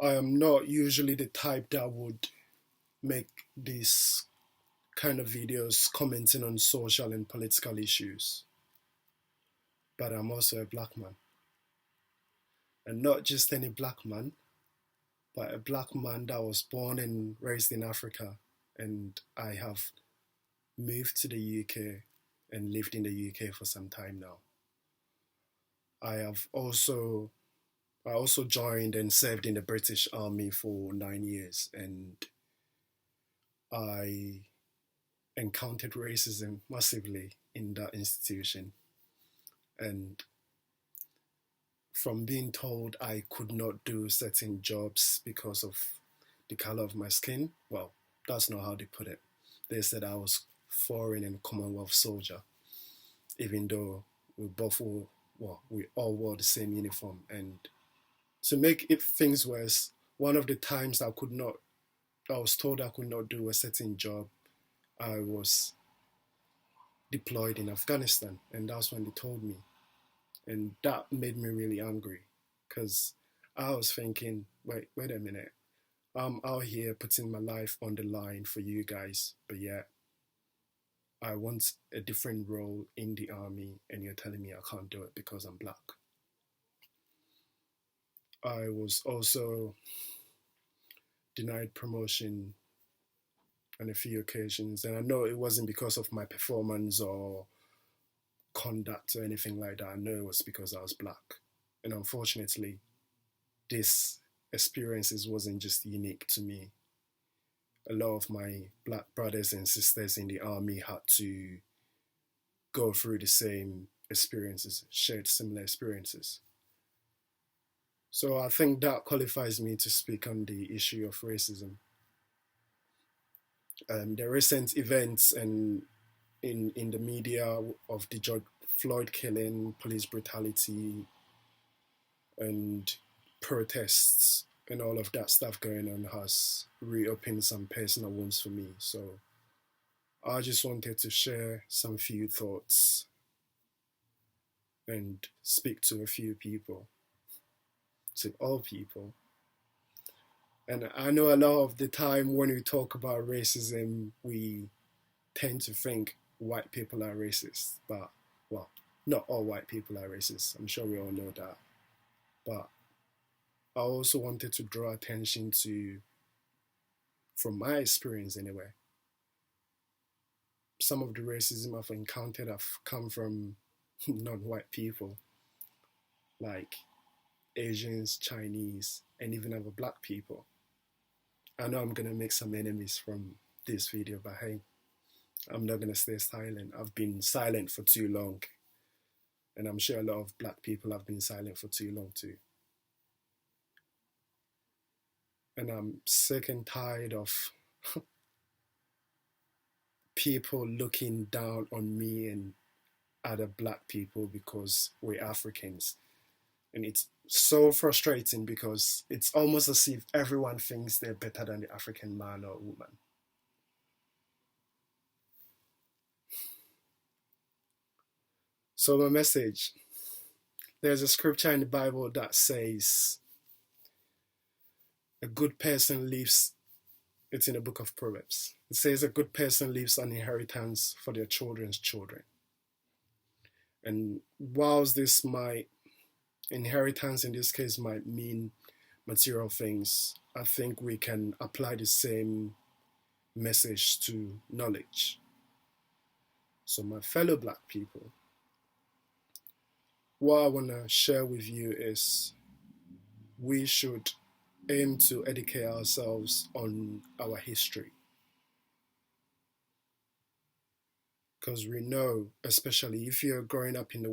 I am not usually the type that would make these kind of videos commenting on social and political issues, but I'm also a black man. And not just any black man, but a black man that was born and raised in Africa. And I have moved to the UK and lived in the UK for some time now. I have also I also joined and served in the British Army for 9 years, and I encountered racism massively in that institution. And from being told I could not do certain jobs because of the color of my skin, well, that's not how they put it. They said I was foreign and Commonwealth soldier, even though we both wore, well, we all wore the same uniform. And to make it things worse, one of the times I was told I could not do a certain job, I was deployed in Afghanistan, and that's when they told me. And that made me really angry because I was thinking, wait a minute. I'm out here putting my life on the line for you guys, but yet I want a different role in the army, and you're telling me I can't do it because I'm black. I was also denied promotion on a few occasions, and I know it wasn't because of my performance or conduct or anything like that. I know it was because I was black. And unfortunately, this experiences wasn't just unique to me. A lot of my black brothers and sisters in the army had to go through the same experiences, shared similar experiences. So I think that qualifies me to speak on the issue of racism. The recent events and in the media of the George Floyd killing, police brutality, and protests and all of that stuff going on has reopened some personal wounds for me. So I just wanted to share some few thoughts and speak to a few people, to all people. And I know a lot of the time when we talk about racism, we tend to think white people are racist, but well, not all white people are racist. I'm sure we all know that. But I also wanted to draw attention to, from my experience anyway, some of the racism I've encountered have come from non-white people, like Asians, Chinese, and even other black people. I know I'm gonna make some enemies from this video, but hey, I'm not gonna stay silent. I've been silent for too long, and I'm sure a lot of black people have been silent for too long too. And I'm sick and tired of people looking down on me and other black people because we're Africans. And it's so frustrating because it's almost as if everyone thinks they're better than the African man or woman. So, my message, there's a scripture in the Bible that says, a good person leaves, it's in the book of Proverbs. It says, a good person leaves an inheritance for their children's children. And whilst this might, inheritance in this case might mean material things, I think we can apply the same message to knowledge. So, my fellow black people, what I want to share with you is we should aim to educate ourselves on our history. Because we know, especially if you're growing up in the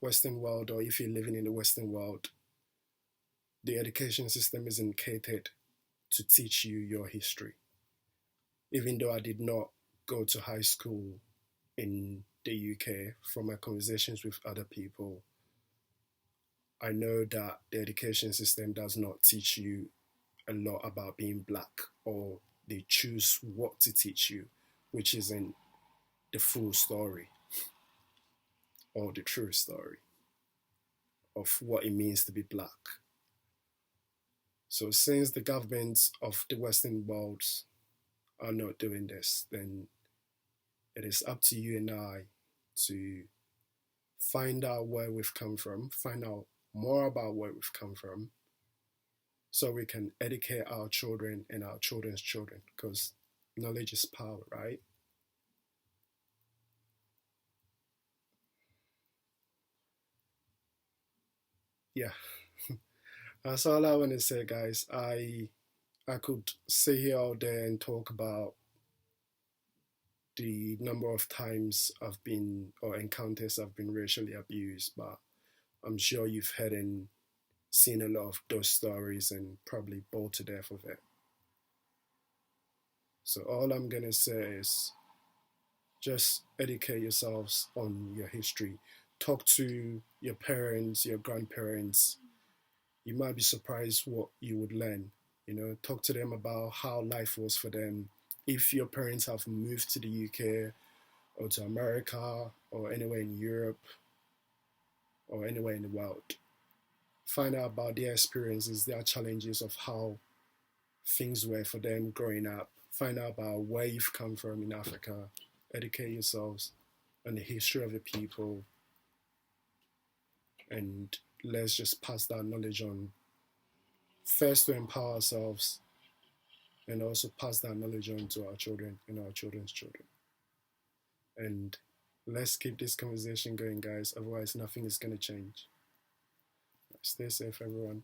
Western world, or if you're living in the Western world, the education system isn't catered to teach you your history. Even though I did not go to high school in the UK, from my conversations with other people, I know that the education system does not teach you a lot about being black, or they choose what to teach you, which isn't the full story or the true story of what it means to be black. So since the governments of the Western world are not doing this, then it is up to you and I to find out where we've come from, find out more about where we've come from, so we can educate our children and our children's children, because knowledge is power, right? Yeah, that's all I want to say, guys. I could sit here all day and talk about the number of times I've been or encounters I've been racially abused, but I'm sure you've heard and seen a lot of those stories and probably bored to death of it. So all I'm gonna say is just educate yourselves on your history. Talk to your parents, your grandparents. You might be surprised what you would learn. Talk to them about how life was for them. If your parents have moved to the UK or to America or anywhere in Europe or anywhere in the world, find out about their experiences, their challenges of how things were for them growing up. Find out about where you've come from in Africa. Educate yourselves on the history of the people, and let's just pass that knowledge on, first to empower ourselves and also pass that knowledge on to our children and our children's children. And let's keep this conversation going, guys. Otherwise, nothing is going to change. Stay safe, everyone.